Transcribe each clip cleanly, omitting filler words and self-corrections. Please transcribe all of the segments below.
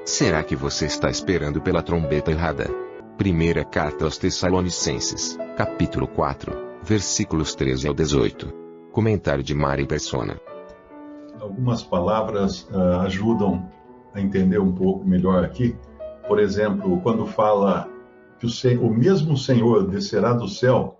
Será que você está esperando pela trombeta errada? Primeira carta aos Tessalonicenses, capítulo 4, versículos 13 ao 18. Comentário de Mari Persona. Algumas palavras ajudam a entender um pouco melhor aqui. Por exemplo, quando fala que o mesmo Senhor descerá do céu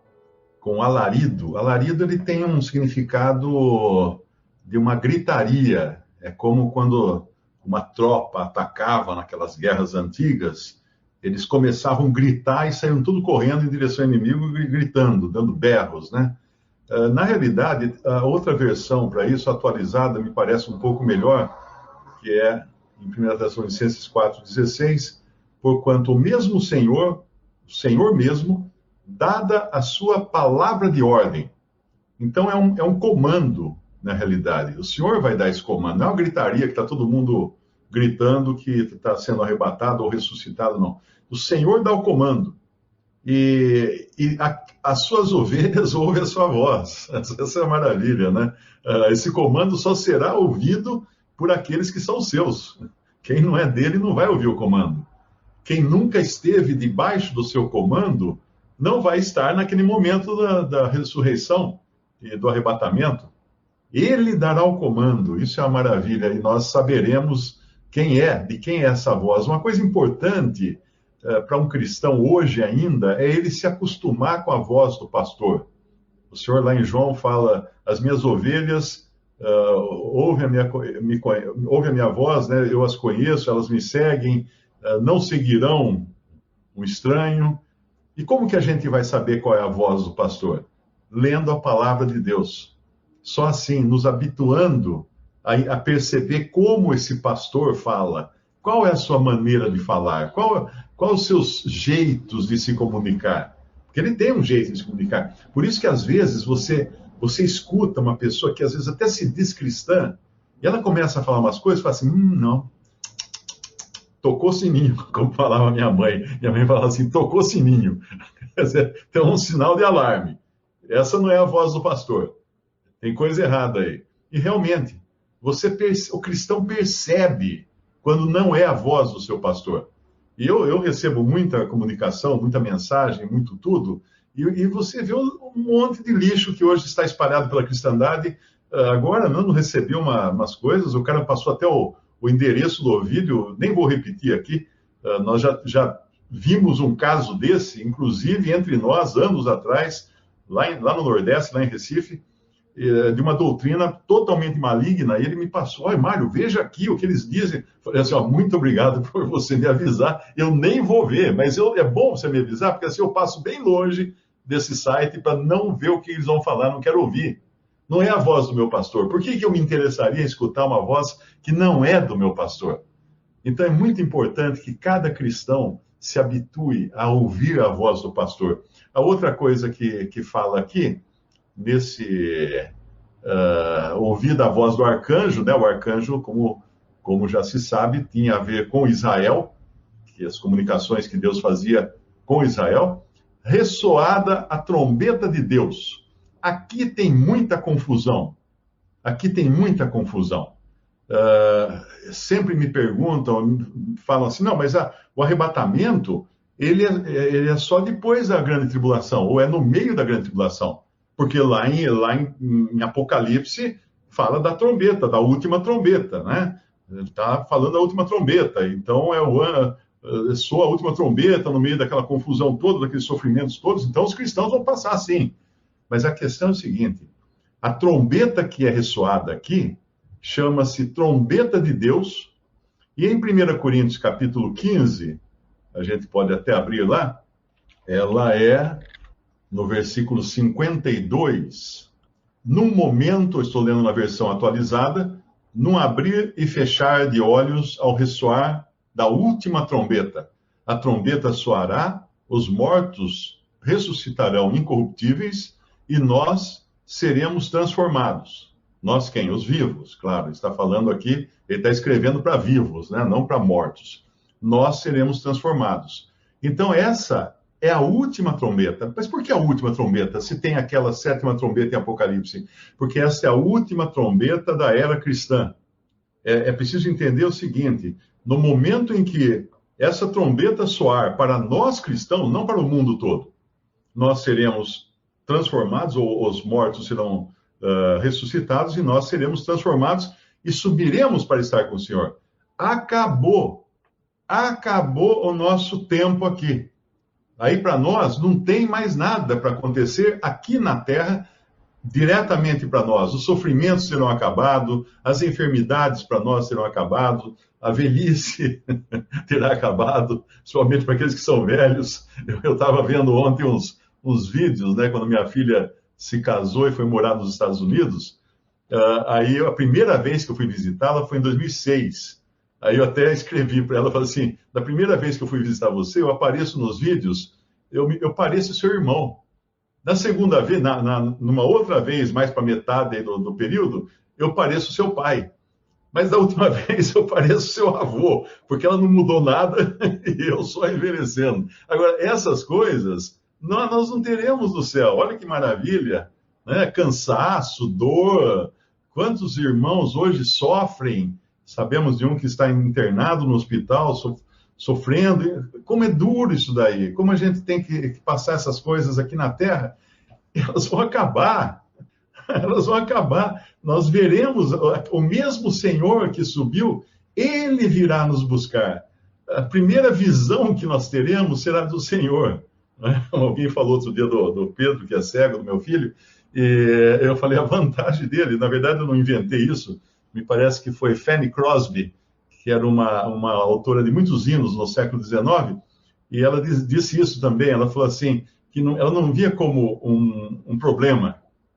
com alarido. Alarido ele tem um significado de uma gritaria. É como quando uma tropa atacava naquelas guerras antigas, eles começavam a gritar e saíam tudo correndo em direção ao inimigo, gritando, dando berros, né? Na realidade, a outra versão para isso, atualizada, me parece um pouco melhor, que é em 1 Tessalonicenses 4,16, porquanto o mesmo Senhor, o Senhor mesmo, dada a sua palavra de ordem. Então é um comando, na realidade. O Senhor vai dar esse comando, não é uma gritaria que está todo mundo gritando que está sendo arrebatado ou ressuscitado, não. O Senhor dá o comando. E as suas ovelhas ouvem a sua voz. Essa é a maravilha, né? Esse comando só será ouvido por aqueles que são seus. Quem não é dele não vai ouvir o comando. Quem nunca esteve debaixo do seu comando não vai estar naquele momento da ressurreição e do arrebatamento. Ele dará o comando. Isso é uma maravilha. E nós saberemos de quem é essa voz. Uma coisa importante para um cristão hoje ainda é ele se acostumar com a voz do pastor. O Senhor lá em João fala, as minhas ovelhas ouvem a minha voz, né? Eu as conheço, elas me seguem, não seguirão um estranho. E como que a gente vai saber qual é a voz do pastor? Lendo a palavra de Deus. Só assim, nos habituando a perceber como esse pastor fala. Qual é a sua maneira de falar? Qual os seus jeitos de se comunicar? Porque ele tem um jeito de se comunicar. Por isso que, às vezes, você escuta uma pessoa que, às vezes, até se diz cristã, e ela começa a falar umas coisas e fala assim, não, tocou sininho, como falava minha mãe. Minha mãe falava assim, tocou sininho. Quer dizer, tem um sinal de alarme. Essa não é a voz do pastor. Tem coisa errada aí. E, realmente, o cristão percebe quando não é a voz do seu pastor. E eu recebo muita comunicação, muita mensagem, muito tudo, e você vê um monte de lixo que hoje está espalhado pela cristandade. Agora, não recebi umas coisas, o cara passou até o endereço do Ovídio, nem vou repetir aqui, nós já vimos um caso desse, inclusive entre nós, anos atrás, lá no Nordeste, lá em Recife, de uma doutrina totalmente maligna, e ele me passou, olha, Mário, veja aqui o que eles dizem. Falei assim, muito obrigado por você me avisar, eu nem vou ver, mas é bom você me avisar, porque assim eu passo bem longe desse site para não ver o que eles vão falar, não quero ouvir. Não é a voz do meu pastor. Por que eu me interessaria em escutar uma voz que não é do meu pastor? Então é muito importante que cada cristão se habitue a ouvir a voz do pastor. A outra coisa que fala aqui, ouvir a voz do arcanjo, né? O arcanjo, como já se sabe, tinha a ver com Israel, que as comunicações que Deus fazia com Israel, ressoada a trombeta de Deus. Aqui tem muita confusão. Sempre me perguntam, falam assim, não, mas o arrebatamento, ele é só depois da grande tribulação, ou é no meio da grande tribulação. Porque lá em Apocalipse fala da trombeta, da última trombeta, né? Está falando da última trombeta. Então, soa a última trombeta no meio daquela confusão toda, daqueles sofrimentos todos. Então, os cristãos vão passar sim. Mas a questão é o seguinte, a trombeta que é ressoada aqui chama-se trombeta de Deus. E em 1 Coríntios, capítulo 15, a gente pode até abrir lá, ela é... no versículo 52, num momento, estou lendo na versão atualizada, num abrir e fechar de olhos ao ressoar da última trombeta. A trombeta soará, os mortos ressuscitarão incorruptíveis e nós seremos transformados. Nós quem? Os vivos, claro. Está falando aqui, ele está escrevendo para vivos, né? Não para mortos. Nós seremos transformados. Então, essa é a última trombeta. Mas por que a última trombeta? Se tem aquela sétima trombeta em Apocalipse? Porque essa é a última trombeta da era cristã. É preciso entender o seguinte: no momento em que essa trombeta soar para nós cristãos, não para o mundo todo, nós seremos transformados, ou os mortos serão ressuscitados, e nós seremos transformados e subiremos para estar com o Senhor. Acabou o nosso tempo aqui. Aí para nós não tem mais nada para acontecer aqui na Terra diretamente para nós. Os sofrimentos serão acabados, as enfermidades para nós serão acabadas, a velhice terá acabado, somente para aqueles que são velhos. Eu estava vendo ontem uns vídeos, né, quando minha filha se casou e foi morar nos Estados Unidos. Aí a primeira vez que eu fui visitá-la foi em 2006. Aí eu até escrevi para ela, falei assim: da primeira vez que eu fui visitar você, eu apareço nos vídeos, eu pareço seu irmão. Na segunda vez, numa outra vez, mais para metade do período, eu pareço seu pai. Mas da última vez eu pareço seu avô, porque ela não mudou nada e eu só envelhecendo. Agora, essas coisas nós não teremos no céu. Olha que maravilha, né? Cansaço, dor. Quantos irmãos hoje sofrem? Sabemos de um que está internado no hospital, sofrendo. Como é duro isso daí. Como a gente tem que passar essas coisas aqui na Terra. Elas vão acabar. Elas vão acabar. Nós veremos o mesmo Senhor que subiu, ele virá nos buscar. A primeira visão que nós teremos será do Senhor. Alguém falou outro dia do Pedro, que é cego, do meu filho, e eu falei a vantagem dele. Na verdade, eu não inventei isso. Me parece que foi Fanny Crosby, que era uma autora de muitos hinos no século XIX, e ela disse isso também. Ela falou assim, que ela não via como um problema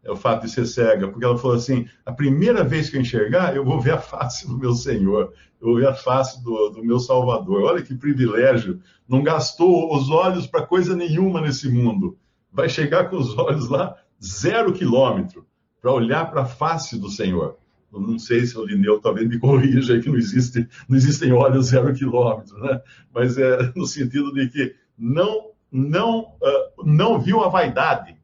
o fato de ser cega, porque ela falou assim: a primeira vez que eu enxergar, eu vou ver a face do meu Senhor, eu vou ver a face do meu Salvador. Olha que privilégio, não gastou os olhos para coisa nenhuma nesse mundo, vai chegar com os olhos lá 0 quilômetro, para olhar para a face do Senhor. Eu não sei se o Lineu talvez me corrija aí, que não existem olhos 0 quilômetro, né? Mas é no sentido de que não viu a vaidade.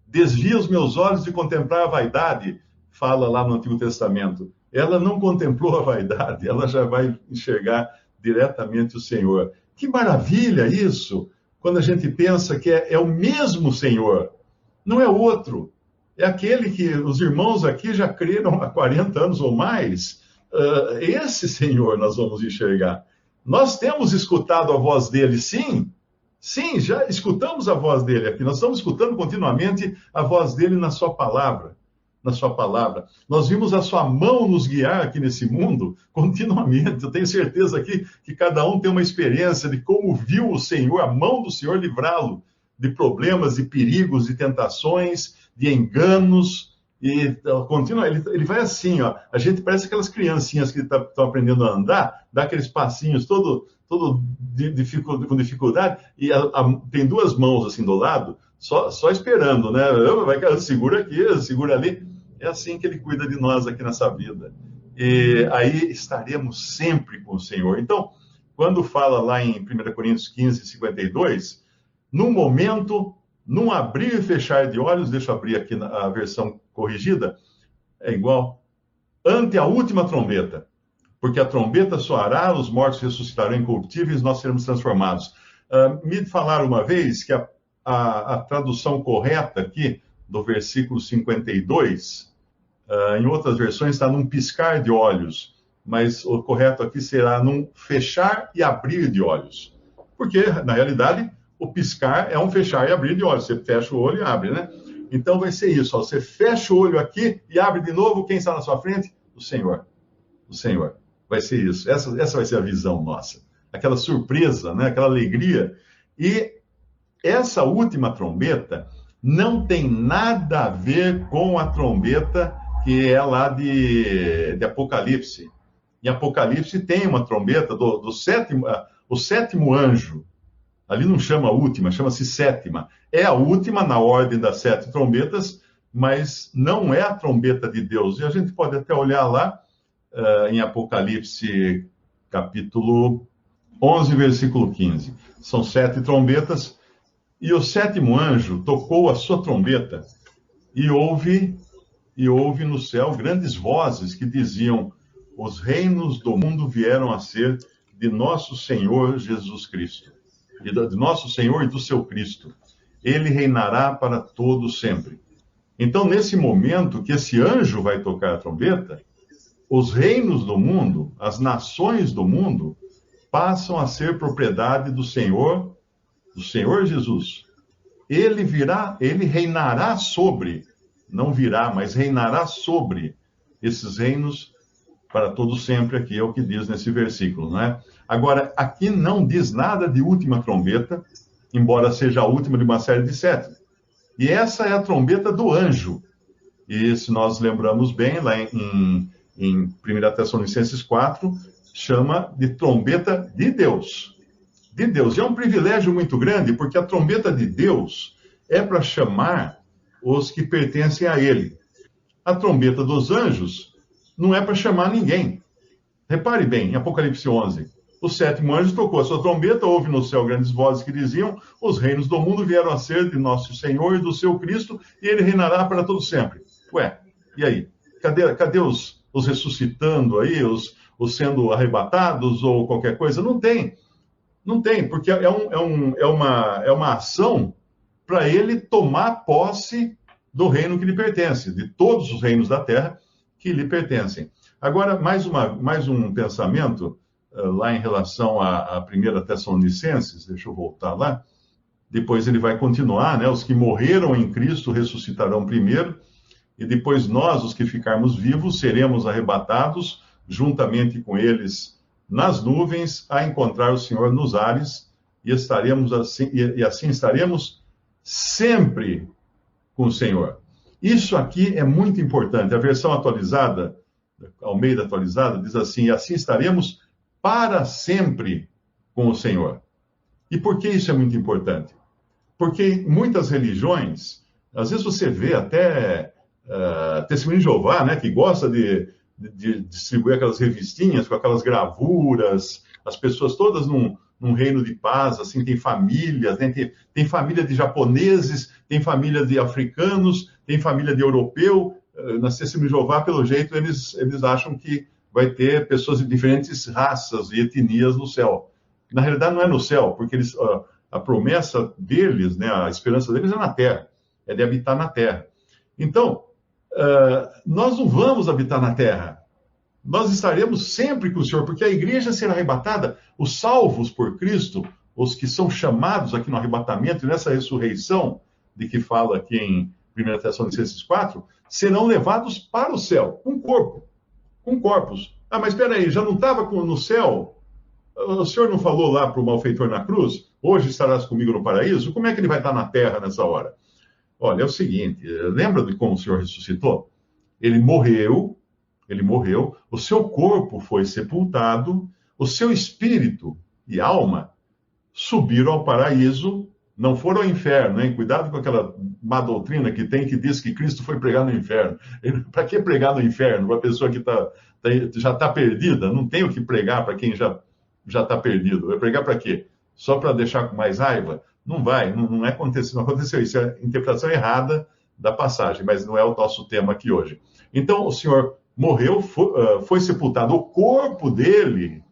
Desvia os meus olhos de contemplar a vaidade, fala lá no Antigo Testamento. Ela não contemplou a vaidade, ela já vai enxergar diretamente o Senhor. Que maravilha isso, quando a gente pensa que é o mesmo Senhor, não é outro. É aquele que os irmãos aqui já creram há 40 anos ou mais. Esse Senhor nós vamos enxergar. Nós temos escutado a voz dele, sim. Sim, já escutamos a voz dele aqui. Nós estamos escutando continuamente a voz dele na sua palavra. Na sua palavra. Nós vimos a sua mão nos guiar aqui nesse mundo continuamente. Eu tenho certeza aqui que cada um tem uma experiência de como viu o Senhor, a mão do Senhor livrá-lo de problemas, de perigos, de tentações, de enganos. E continua, ele vai assim, ó. A gente parece aquelas criancinhas que estão aprendendo a andar, dá aqueles passinhos todo com dificuldade, e tem 2 mãos assim do lado, só esperando, né? Segura aqui, segura ali. É assim que ele cuida de nós aqui nessa vida. E aí estaremos sempre com o Senhor. Então, quando fala lá em 1 Coríntios 15, 52, no momento, num abrir e fechar de olhos, deixa eu abrir aqui a versão corrigida, é igual, ante a última trombeta, porque a trombeta soará, os mortos ressuscitarão incorruptíveis, nós seremos transformados. Me falaram uma vez que a tradução correta aqui, do versículo 52, em outras versões está num piscar de olhos, mas o correto aqui será num fechar e abrir de olhos. Porque, na realidade, o piscar é um fechar e abrir de olhos. Você fecha o olho e abre, né? Então vai ser isso, ó. Você fecha o olho aqui e abre de novo. Quem está na sua frente? O Senhor. O Senhor. Vai ser isso. Essa vai ser a visão nossa. Aquela surpresa, né? Aquela alegria. E essa última trombeta não tem nada a ver com a trombeta que é lá de Apocalipse. Em Apocalipse tem uma trombeta do sétimo, o sétimo anjo. Ali não chama a última, chama-se sétima. É a última na ordem das 7 trombetas, mas não é a trombeta de Deus. E a gente pode até olhar lá em Apocalipse, capítulo 11, versículo 15. São 7 trombetas, e o sétimo anjo tocou a sua trombeta, e houve no céu grandes vozes que diziam: os reinos do mundo vieram a ser de nosso Senhor Jesus Cristo, de nosso Senhor e do seu Cristo. Ele reinará para todo sempre. Então, nesse momento que esse anjo vai tocar a trombeta, os reinos do mundo, as nações do mundo, passam a ser propriedade do Senhor Jesus. Ele reinará sobre, não virá, mas reinará sobre esses reinos para todo sempre, aqui é o que diz nesse versículo, não é? Agora, aqui não diz nada de última trombeta, embora seja a última de uma série de 7. E essa é a trombeta do anjo. E se nós lembramos bem, lá em 1 Tessalonicenses 4, chama de trombeta de Deus. De Deus. E é um privilégio muito grande, porque a trombeta de Deus é para chamar os que pertencem a Ele. A trombeta dos anjos não é para chamar ninguém. Repare bem, em Apocalipse 11, o 7º anjo tocou a sua trombeta, houve no céu grandes vozes que diziam: os reinos do mundo vieram a ser de nosso Senhor e do seu Cristo, e ele reinará para todo sempre. Ué, e aí? Cadê os ressuscitando aí, os sendo arrebatados ou qualquer coisa? Não tem. Não tem, porque é uma ação para ele tomar posse do reino que lhe pertence, de todos os reinos da terra que lhe pertencem. Agora, mais um pensamento lá em relação a 1 Tessalonicenses, deixa eu voltar lá, depois ele vai continuar, né? Os que morreram em Cristo ressuscitarão primeiro, e depois nós, os que ficarmos vivos, seremos arrebatados juntamente com eles nas nuvens, a encontrar o Senhor nos ares, e assim estaremos sempre com o Senhor. Isso aqui é muito importante. A versão atualizada, Almeida atualizada, diz assim: e assim estaremos para sempre com o Senhor. E por que isso é muito importante? Porque muitas religiões, às vezes você vê até Testemunho de Jeová, né, que gosta de distribuir aquelas revistinhas com aquelas gravuras, as pessoas todas num reino de paz, assim, tem famílias, né? Tem família de japoneses, tem família de africanos, tem família de europeu. Na Testemunho de Jeová, pelo jeito, eles acham que vai ter pessoas de diferentes raças e etnias no céu. Na realidade, não é no céu, porque a promessa deles, né, a esperança deles é na terra, é de habitar na terra. Então, nós não vamos habitar na terra. Nós estaremos sempre com o Senhor, porque a igreja será arrebatada. Os salvos por Cristo, os que são chamados aqui no arrebatamento e nessa ressurreição, de que fala aqui em 1 Tessalonicenses 4, serão levados para o céu, com corpo, com corpos. Ah, mas espera aí, já não estava no céu? O Senhor não falou lá para o malfeitor na cruz? Hoje estarás comigo no paraíso? Como é que ele vai estar na terra nessa hora? Olha, é o seguinte, lembra de como o Senhor ressuscitou? Ele morreu, o seu corpo foi sepultado, o seu espírito e alma subiram ao paraíso, não foram ao inferno, hein? Cuidado com aquela má doutrina que tem, que diz que Cristo foi pregar no inferno. Para que pregar no inferno? Para a pessoa que já está perdida? Não tem o que pregar para quem já está perdido. Vai pregar para quê? Só para deixar com mais raiva? Não vai, não aconteceu isso. É a interpretação errada da passagem, mas não é o nosso tema aqui hoje. Então, o Senhor morreu, foi sepultado. O corpo dele,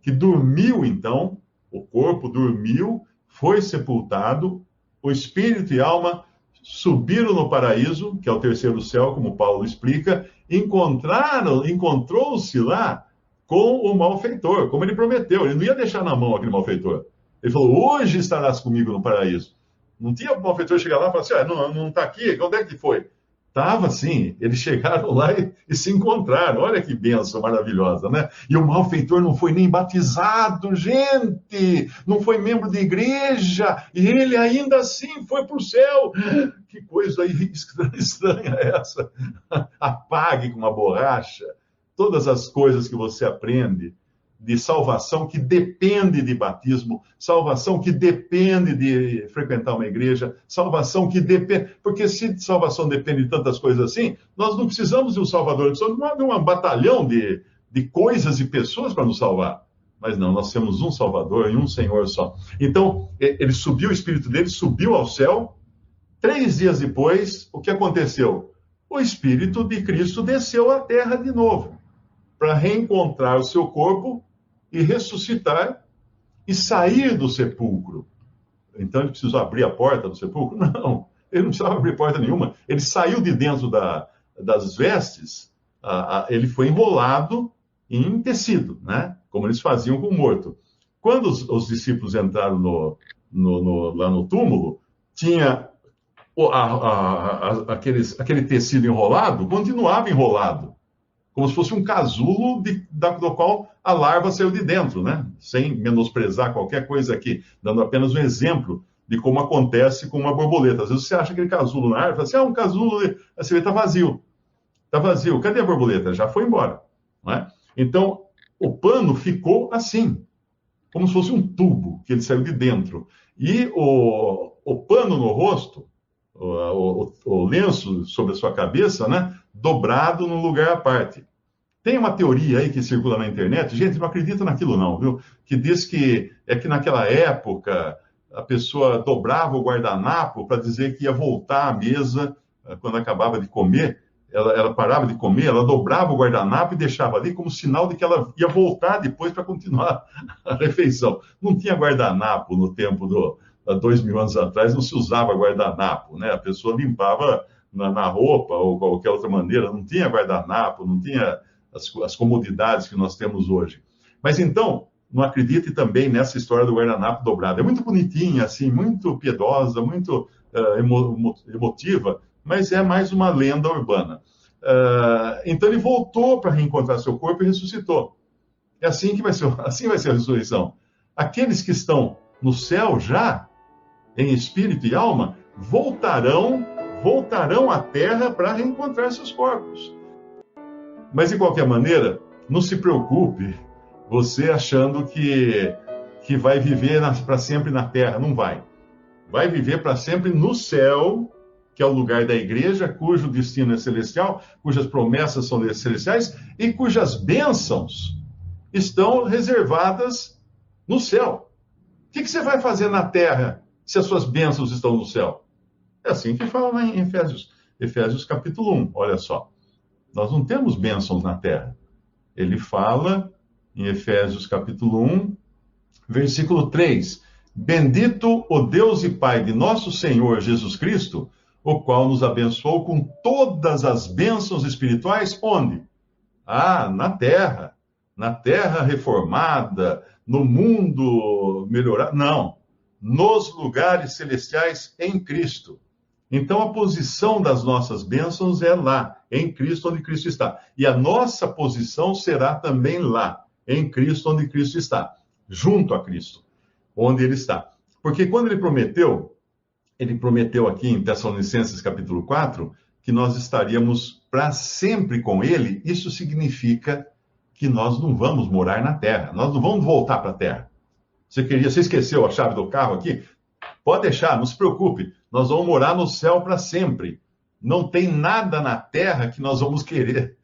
que dormiu então, o corpo dormiu, foi sepultado, o espírito e alma subiram no paraíso, que é o terceiro céu, como Paulo explica, encontrou-se lá com o malfeitor, como ele prometeu. Ele não ia deixar na mão aquele malfeitor. Ele falou: hoje estarás comigo no paraíso. Não tinha o malfeitor chegar lá e falar assim: não está aqui, onde é que foi? Estava sim, eles chegaram lá e se encontraram. Olha que bênção maravilhosa, né? E o malfeitor não foi nem batizado, gente! Não foi membro de igreja, e ele ainda assim foi para o céu. Que coisa aí estranha é essa? Apague com uma borracha todas as coisas que você aprende de salvação que depende de batismo, salvação que depende de frequentar uma igreja, salvação que depende... Porque se salvação depende de tantas coisas assim, nós não precisamos de um Salvador, precisamos de um batalhão de coisas e pessoas para nos salvar. Mas não, nós temos um Salvador e um Senhor só. Então, ele subiu, o Espírito dele subiu ao céu. 3 dias depois, o que aconteceu? O Espírito de Cristo desceu à terra de novo. para reencontrar o seu corpo e ressuscitar e sair do sepulcro. Então ele precisou abrir a porta do sepulcro? Não, ele não precisava abrir porta nenhuma. Ele saiu de dentro das vestes, ele foi enrolado em tecido, né? Como eles faziam com o morto. Quando os discípulos entraram lá no túmulo, tinha aquele tecido enrolado, continuava enrolado, como se fosse um casulo do qual a larva saiu de dentro, né? Sem menosprezar qualquer coisa aqui, dando apenas um exemplo de como acontece com uma borboleta. Às vezes você acha aquele casulo na árvore, fala assim, um casulo, aí você vê, está vazio. Está vazio. Cadê a borboleta? Já foi embora. Não é? Então, o pano ficou assim, como se fosse um tubo que ele saiu de dentro. E o pano no rosto, o lenço sobre a sua cabeça, né, dobrado num lugar à parte. Tem uma teoria aí que circula na internet, gente, não acredita naquilo não, viu? Que diz que naquela época a pessoa dobrava o guardanapo para dizer que ia voltar à mesa quando acabava de comer. Ela parava de comer, ela dobrava o guardanapo e deixava ali como sinal de que ela ia voltar depois para continuar a refeição. Não tinha guardanapo no tempo há 2000 anos atrás, não se usava guardanapo, né? A pessoa limpava na roupa ou qualquer outra maneira, não tinha guardanapo, não tinha as comodidades que nós temos hoje. Mas então, não acredite também nessa história do guardanapo dobrado. É muito bonitinha, assim, muito piedosa, muito emotiva, mas é mais uma lenda urbana. Então ele voltou para reencontrar seu corpo e ressuscitou. É assim que vai ser a ressurreição. Aqueles que estão no céu já, em espírito e alma, voltarão à terra para reencontrar seus corpos. Mas, de qualquer maneira, não se preocupe você achando que vai viver para sempre na terra. Não vai. Vai viver para sempre no céu, que é o lugar da igreja, cujo destino é celestial, cujas promessas são celestiais e cujas bênçãos estão reservadas no céu. O que você vai fazer na terra se as suas bênçãos estão no céu? É assim que fala em Efésios capítulo 1, olha só. Nós não temos bênçãos na terra. Ele fala em Efésios capítulo 1, versículo 3. Bendito o Deus e Pai de nosso Senhor Jesus Cristo, o qual nos abençoou com todas as bênçãos espirituais, onde? Na terra reformada, no mundo melhorado. Não, nos lugares celestiais em Cristo. Então, a posição das nossas bênçãos é lá, em Cristo, onde Cristo está. E a nossa posição será também lá, em Cristo, onde Cristo está. Junto a Cristo, onde Ele está. Porque quando Ele prometeu aqui em Tessalonicenses capítulo 4, que nós estaríamos para sempre com Ele, isso significa que nós não vamos morar na terra, nós não vamos voltar para a terra. Você esqueceu a chave do carro aqui? Pode deixar, não se preocupe. Nós vamos morar no céu para sempre. Não tem nada na terra que nós vamos querer.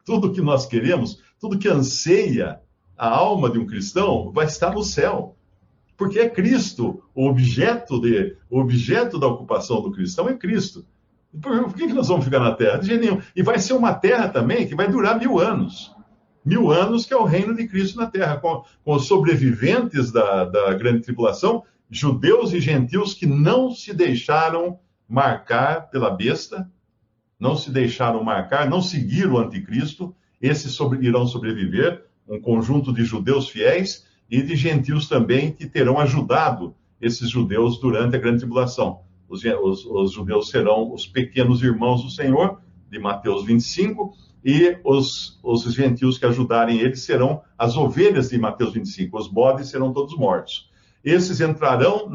Tudo que nós queremos, tudo que anseia a alma de um cristão, vai estar no céu. Porque é Cristo, o objeto da ocupação do cristão é Cristo. Por que nós vamos ficar na terra? De jeito nenhum. E vai ser uma terra também que vai durar 1000 anos. 1000 anos que é o reino de Cristo na terra, com os sobreviventes da grande tribulação, judeus e gentios que não se deixaram marcar pela besta, não se deixaram marcar, não seguiram o anticristo, esses irão sobreviver, um conjunto de judeus fiéis e de gentios também que terão ajudado esses judeus durante a grande tribulação. Os judeus serão os pequenos irmãos do Senhor, de Mateus 25, e os gentios que ajudarem eles serão as ovelhas de Mateus 25, os bodes serão todos mortos. Esses entrarão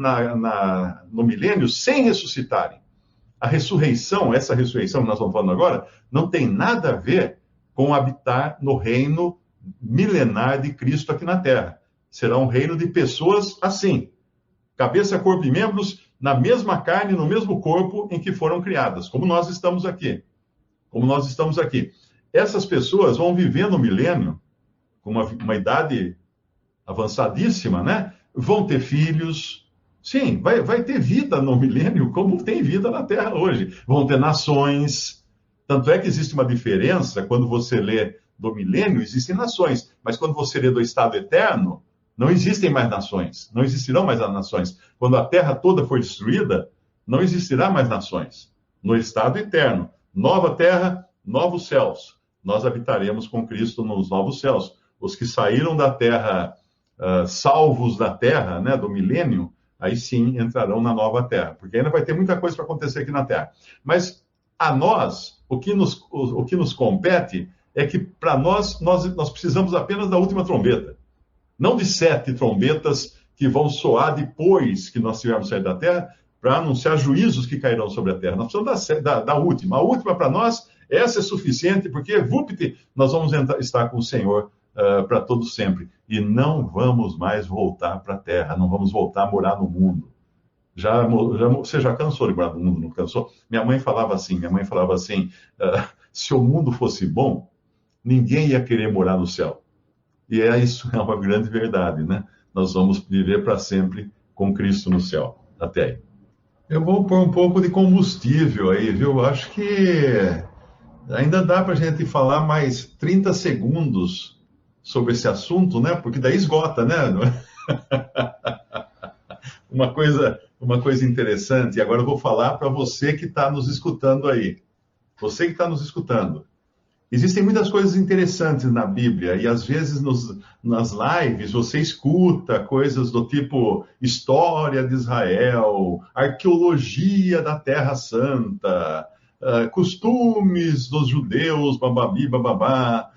no milênio sem ressuscitarem. A ressurreição, essa ressurreição que nós estamos falando agora, não tem nada a ver com habitar no reino milenar de Cristo aqui na Terra. Será um reino de pessoas assim, cabeça, corpo e membros, na mesma carne, no mesmo corpo em que foram criadas, como nós estamos aqui. Essas pessoas vão viver no milênio, com uma idade avançadíssima, né? Vão ter filhos. Sim, vai ter vida no milênio como tem vida na Terra hoje. Vão ter nações. Tanto é que existe uma diferença quando você lê do milênio, existem nações. Mas quando você lê do estado eterno, não existem mais nações. Não existirão mais nações. Quando a terra toda for destruída, não existirá mais nações. No estado eterno, nova terra, novos céus. Nós habitaremos com Cristo nos novos céus. Os que saíram da terra, salvos da terra, né, do milênio, aí sim entrarão na nova terra, porque ainda vai ter muita coisa para acontecer aqui na terra. Mas a nós, o que nos compete é que para nós precisamos apenas da última trombeta. Não de 7 trombetas que vão soar depois que nós tivermos saído da terra, para anunciar juízos que cairão sobre a terra. Nós precisamos da última. A última para nós, essa é suficiente, porque, vupte, nós vamos estar com o Senhor para todo sempre. E não vamos mais voltar para a terra, não vamos voltar a morar no mundo. Você já cansou de morar no mundo, não cansou? Minha mãe falava assim, se o mundo fosse bom, ninguém ia querer morar no céu. E isso é uma grande verdade, né? Nós vamos viver para sempre com Cristo no céu. Até aí. Eu vou pôr um pouco de combustível aí, viu? Eu acho que ainda dá para a gente falar mais 30 segundos sobre esse assunto, né? Porque daí esgota, né? Uma coisa interessante, e agora eu vou falar para você que está nos escutando aí. Você que está nos escutando. Existem muitas coisas interessantes na Bíblia, e às vezes nas lives você escuta coisas do tipo história de Israel, arqueologia da Terra Santa, costumes dos judeus, bababi, bababá.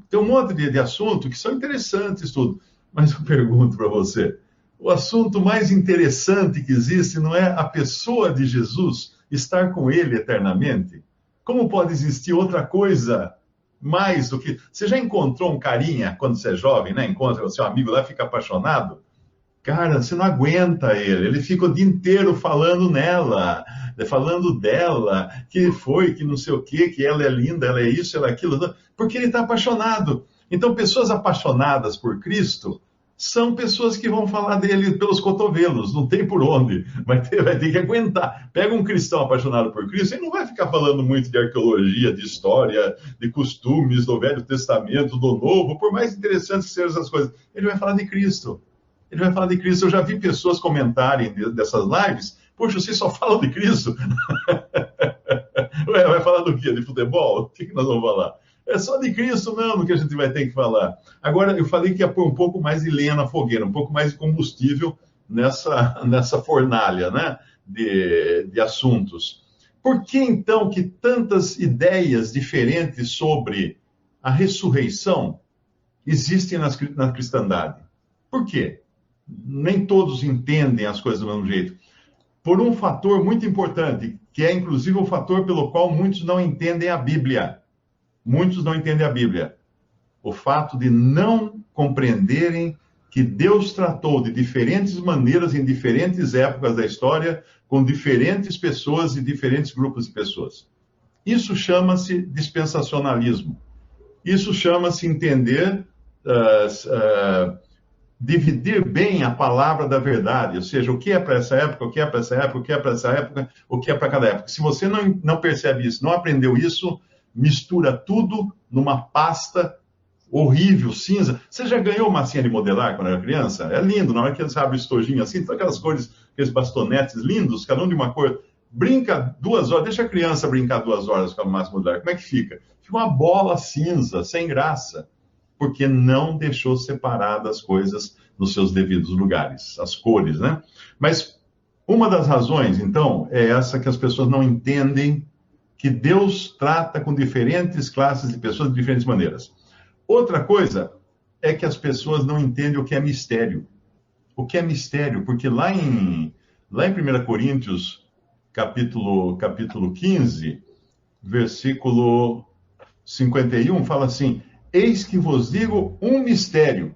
Tem um monte de assuntos que são interessantes, tudo. Mas eu pergunto para você, o assunto mais interessante que existe não é a pessoa de Jesus, estar com ele eternamente? Como pode existir outra coisa mais do que... Você já encontrou um carinha, quando você é jovem, né? Encontra o seu amigo lá, fica apaixonado? Cara, você não aguenta ele fica o dia inteiro falando nela, falando dela, que não sei o quê, que ela é linda, ela é isso, ela é aquilo, porque ele está apaixonado. Então, pessoas apaixonadas por Cristo são pessoas que vão falar dele pelos cotovelos, não tem por onde, vai ter que aguentar. Pega um cristão apaixonado por Cristo, ele não vai ficar falando muito de arqueologia, de história, de costumes do Velho Testamento, do Novo, por mais interessantes que sejam essas coisas. Ele vai falar de Cristo. Ele vai falar de Cristo. Eu já vi pessoas comentarem dessas lives, poxa, vocês só falam de Cristo? Ué, vai falar do quê? De futebol? O que nós vamos falar? É só de Cristo mesmo que a gente vai ter que falar. Agora, eu falei que ia pôr um pouco mais de lenha na fogueira, um pouco mais de combustível nessa fornalha, né, de assuntos. Por que, então, que tantas ideias diferentes sobre a ressurreição existem na cristandade? Por quê? Nem todos entendem as coisas do mesmo jeito. Por um fator muito importante, que é, inclusive, o fator pelo qual muitos não entendem a Bíblia. Muitos não entendem a Bíblia. O fato de não compreenderem que Deus tratou de diferentes maneiras, em diferentes épocas da história, com diferentes pessoas e diferentes grupos de pessoas. Isso chama-se dispensacionalismo. Isso chama-se entender, dividir bem a palavra da verdade, ou seja, o que é para essa época, o que é para essa época, o que é para essa época, o que é para cada época. Se você não percebe isso, não aprendeu isso, mistura tudo numa pasta horrível, cinza. Você já ganhou massinha de modelar quando era criança? É lindo, na hora que eles abrem o estojinho assim, todas aquelas cores, aqueles bastonetes lindos, cada um de uma cor. Brinca 2 horas, deixa a criança brincar 2 horas com a massa modelar. Como é que fica? Fica uma bola cinza, sem graça, porque não deixou separadas as coisas nos seus devidos lugares, as cores, né? Mas uma das razões, então, é essa que as pessoas não entendem que Deus trata com diferentes classes de pessoas de diferentes maneiras. Outra coisa é que as pessoas não entendem o que é mistério. O que é mistério? Porque lá em 1 Coríntios, capítulo 15, versículo 51, fala assim: eis que vos digo um mistério.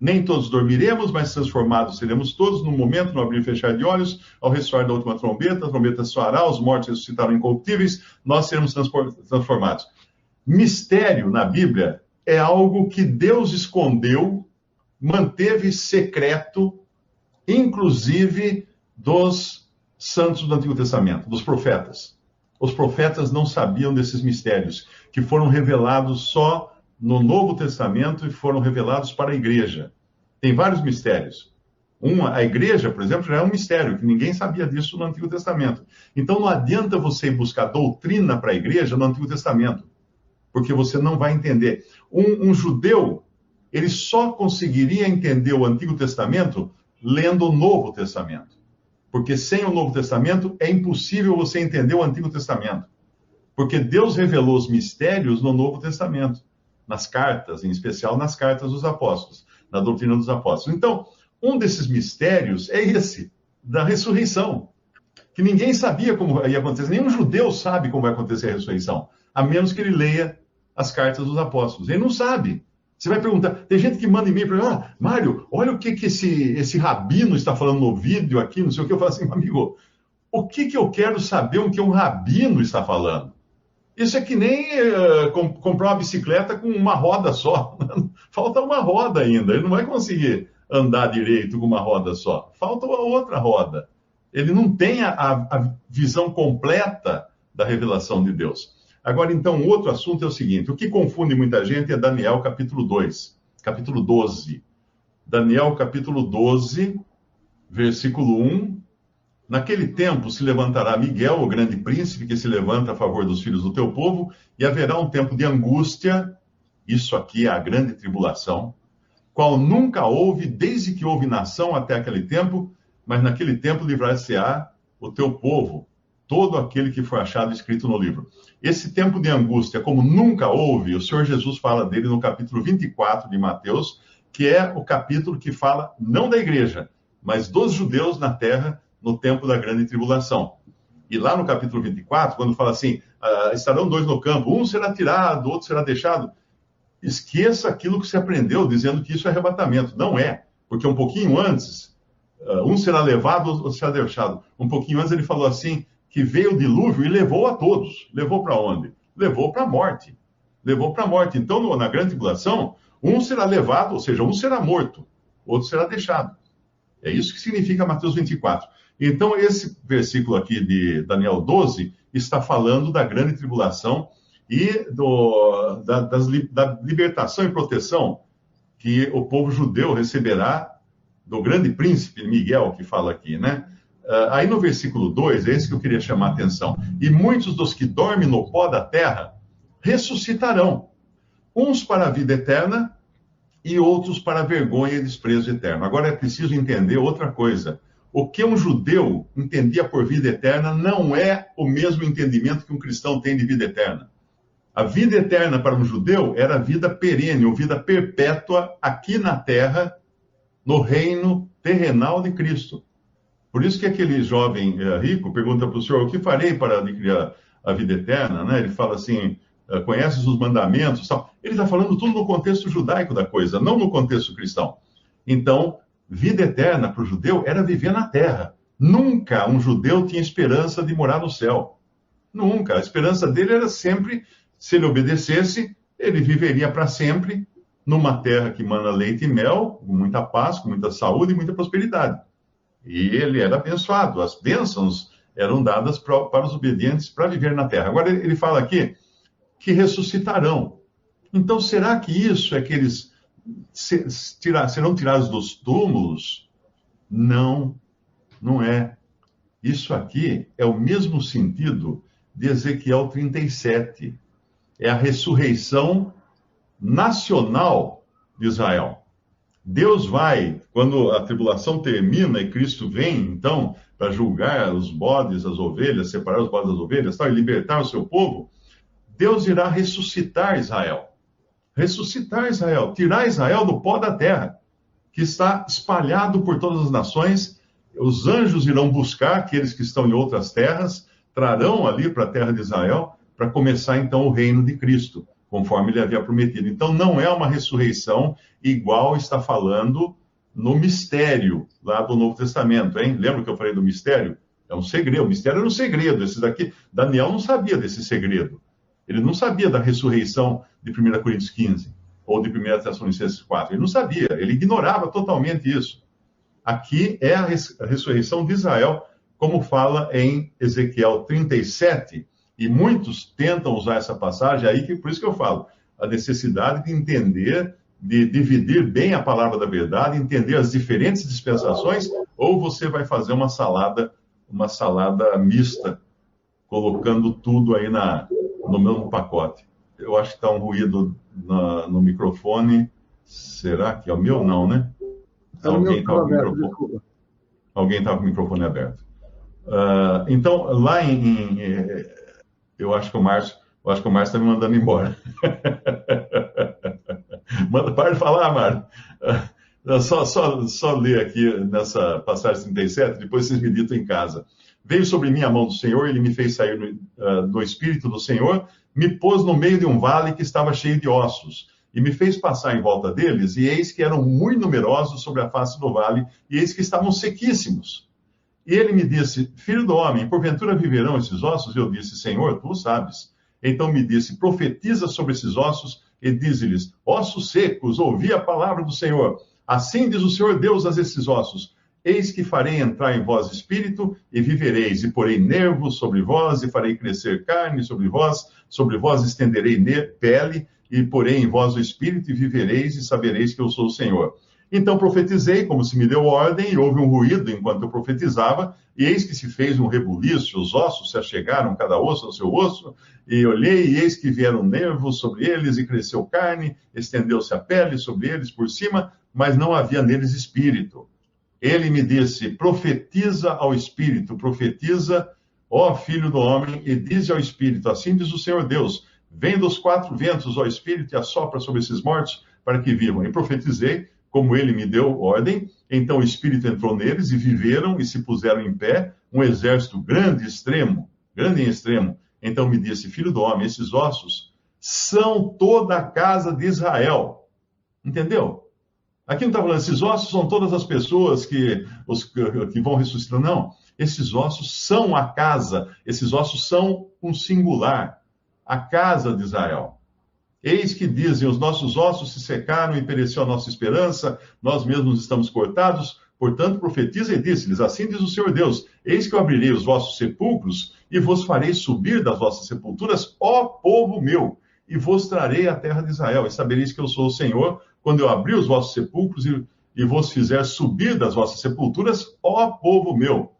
Nem todos dormiremos, mas transformados seremos todos, no momento, no abrir e fechar de olhos, ao ressoar da última trombeta, a trombeta soará, os mortos ressuscitarão incorruptíveis, nós seremos transformados. Mistério, na Bíblia, é algo que Deus escondeu, manteve secreto, inclusive dos santos do Antigo Testamento, dos profetas. os profetas não sabiam desses mistérios, que foram revelados só no Novo Testamento e foram revelados para a igreja. Tem vários mistérios. A igreja, por exemplo, já é um mistério, que ninguém sabia disso no Antigo Testamento. Então não adianta você ir buscar doutrina para a igreja no Antigo Testamento, porque você não vai entender. Um judeu, ele só conseguiria entender o Antigo Testamento lendo o Novo Testamento. Porque sem o Novo Testamento é impossível você entender o Antigo Testamento. Porque Deus revelou os mistérios no Novo Testamento, nas cartas, em especial nas cartas dos apóstolos, na doutrina dos apóstolos. Então, um desses mistérios é esse, da ressurreição, que ninguém sabia como ia acontecer, nenhum judeu sabe como vai acontecer a ressurreição, a menos que ele leia as cartas dos apóstolos. Ele não sabe. Você vai perguntar, tem gente que manda e-mail para mim, Mário, olha o que esse rabino está falando no vídeo aqui, não sei o que. Eu falo assim, amigo, o que eu quero saber o que um rabino está falando? Isso é que nem comprar uma bicicleta com uma roda só. Falta uma roda ainda, ele não vai conseguir andar direito com uma roda só. Falta uma outra roda. Ele não tem a visão completa da revelação de Deus. Agora, então, outro assunto é o seguinte, o que confunde muita gente é Daniel capítulo 2, capítulo 12. Daniel capítulo 12, versículo 1. Naquele tempo se levantará Miguel, o grande príncipe, que se levanta a favor dos filhos do teu povo, e haverá um tempo de angústia, isso aqui é a grande tribulação, qual nunca houve, desde que houve nação até aquele tempo, mas naquele tempo livrar-se-á o teu povo, todo aquele que for achado escrito no livro. Esse tempo de angústia, como nunca houve, o Senhor Jesus fala dele no capítulo 24 de Mateus, que é o capítulo que fala não da igreja, mas dos judeus na terra no tempo da grande tribulação. E lá no capítulo 24, quando fala assim, estarão dois no campo, um será tirado, outro será deixado, esqueça aquilo que se aprendeu, dizendo que isso é arrebatamento. Não é, porque um pouquinho antes, um será levado, outro será deixado. Um pouquinho antes ele falou assim, que veio o dilúvio e levou a todos. Levou para onde? Levou para a morte. Levou para a morte. Então, na grande tribulação, um será levado, ou seja, um será morto, outro será deixado. É isso que significa Mateus 24. Então, esse versículo aqui de Daniel 12 está falando da grande tribulação e da libertação e proteção que o povo judeu receberá do grande príncipe Miguel, que fala aqui, né? Aí no versículo 2, é esse que eu queria chamar a atenção. E muitos dos que dormem no pó da terra ressuscitarão, uns para a vida eterna e outros para a vergonha e desprezo eterno. Agora é preciso entender outra coisa. O que um judeu entendia por vida eterna não é o mesmo entendimento que um cristão tem de vida eterna. A vida eterna para um judeu era a vida perene, ou vida perpétua aqui na terra, no reino terrenal de Cristo. Por isso que aquele jovem rico pergunta para o Senhor, o que farei para adquirir a vida eterna? Né? Ele fala assim, conheces os mandamentos? Tal. Ele está falando tudo no contexto judaico da coisa, não no contexto cristão. Então, vida eterna para o judeu era viver na terra. Nunca um judeu tinha esperança de morar no céu. Nunca. A esperança dele era sempre, se ele obedecesse, ele viveria para sempre numa terra que mana leite e mel, com muita paz, com muita saúde e muita prosperidade. E ele era abençoado. As bênçãos eram dadas para os obedientes para viver na terra. Agora ele fala aqui que ressuscitarão. Então, será que isso é que eles serão tirados dos túmulos? Não, não é. Isso aqui é o mesmo sentido de Ezequiel 37. É a ressurreição nacional de Israel. Deus vai, quando a tribulação termina e Cristo vem, então, para julgar os bodes, as ovelhas, separar os bodes das ovelhas, tal, e libertar o seu povo, Deus irá ressuscitar Israel. Ressuscitar Israel, tirar Israel do pó da terra, que está espalhado por todas as nações. Os anjos irão buscar aqueles que estão em outras terras, trarão ali para a terra de Israel, para começar então o reino de Cristo, conforme ele havia prometido. Então não é uma ressurreição igual está falando no mistério lá do Novo Testamento, hein? Lembra que eu falei do mistério? É um segredo, o mistério era um segredo. Esse daqui, Daniel não sabia desse segredo. Ele não sabia da ressurreição de 1 Coríntios 15, ou de 1 Tessalonicenses 4. Ele não sabia, ele ignorava totalmente isso. Aqui é a ressurreição de Israel, como fala em Ezequiel 37, E muitos tentam usar essa passagem aí, por isso que eu falo, a necessidade de entender, de dividir bem a palavra da verdade, entender as diferentes dispensações, ou você vai fazer uma salada mista, colocando tudo aí no mesmo pacote. Eu acho que está um ruído no microfone. Será que é o meu? Não, né? Alguém estava com o microfone aberto. Então, lá eu acho que o Márcio está me mandando embora. Para de falar, Márcio. Só ler aqui nessa passagem 37, depois vocês meditam em casa. Veio sobre mim a mão do Senhor, ele me fez sair do Espírito do Senhor, me pôs no meio de um vale que estava cheio de ossos, e me fez passar em volta deles, e eis que eram muito numerosos sobre a face do vale, e eis que estavam sequíssimos. E ele me disse, filho do homem, porventura viverão esses ossos? E eu disse, Senhor, tu sabes. Então me disse, profetiza sobre esses ossos, e dize-lhes, ossos secos, ouvi a palavra do Senhor. Assim diz o Senhor Deus a esses ossos, eis que farei entrar em vós espírito, e vivereis, e porei nervos sobre vós, e farei crescer carne sobre vós estenderei pele, e porei em vós o espírito, e vivereis, e sabereis que eu sou o Senhor. Então profetizei, como se me deu ordem, e houve um ruído enquanto eu profetizava, e eis que se fez um rebuliço, os ossos se achegaram, cada osso ao seu osso, e olhei, e eis que vieram nervos sobre eles, e cresceu carne, estendeu-se a pele sobre eles por cima, mas não havia neles espírito. Ele me disse, profetiza ao espírito, profetiza, ó filho do homem, e dize ao espírito, assim diz o Senhor Deus, vem dos quatro ventos, ó espírito, e assopra sobre esses mortos, para que vivam. E profetizei, como ele me deu ordem, então o Espírito entrou neles e viveram e se puseram em pé, um exército grande em extremo. Então me disse, filho do homem, esses ossos são toda a casa de Israel. Entendeu? Aqui não está falando, esses ossos são todas as pessoas que vão ressuscitar. Não, esses ossos são a casa, esses ossos são um singular, a casa de Israel. Eis que dizem, os nossos ossos se secaram e pereceu a nossa esperança, nós mesmos estamos cortados, portanto profetiza e disse-lhes, assim diz o Senhor Deus, eis que eu abrirei os vossos sepulcros e vos farei subir das vossas sepulturas, ó povo meu, e vos trarei a terra de Israel, e sabereis que eu sou o Senhor, quando eu abrir os vossos sepulcros e vos fizer subir das vossas sepulturas, ó povo meu.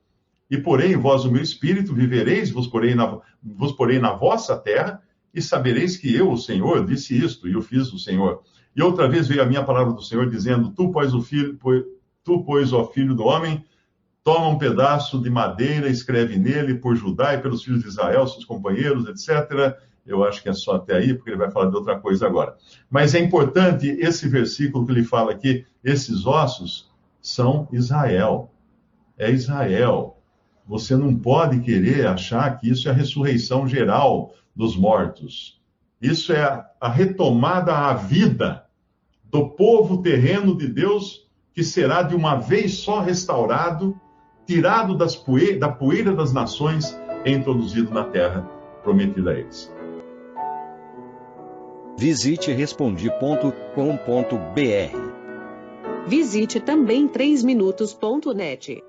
E porei em vós o meu espírito, vivereis, vos porei na vossa terra, e sabereis que eu, o Senhor, disse isto, e o fiz o Senhor. E outra vez veio a minha palavra do Senhor, dizendo, tu, pois, ó filho do homem, toma um pedaço de madeira, escreve nele, por Judá e pelos filhos de Israel, seus companheiros, etc. Eu acho que é só até aí, porque ele vai falar de outra coisa agora. Mas é importante esse versículo que ele fala aqui, esses ossos são Israel. É Israel. Você não pode querer achar que isso é a ressurreição geral dos mortos. Isso é a retomada à vida do povo terreno de Deus, que será de uma vez só restaurado, tirado da poeira das nações e introduzido na terra prometida a eles. Visite respondi.com.br. Visite também 3minutos.net.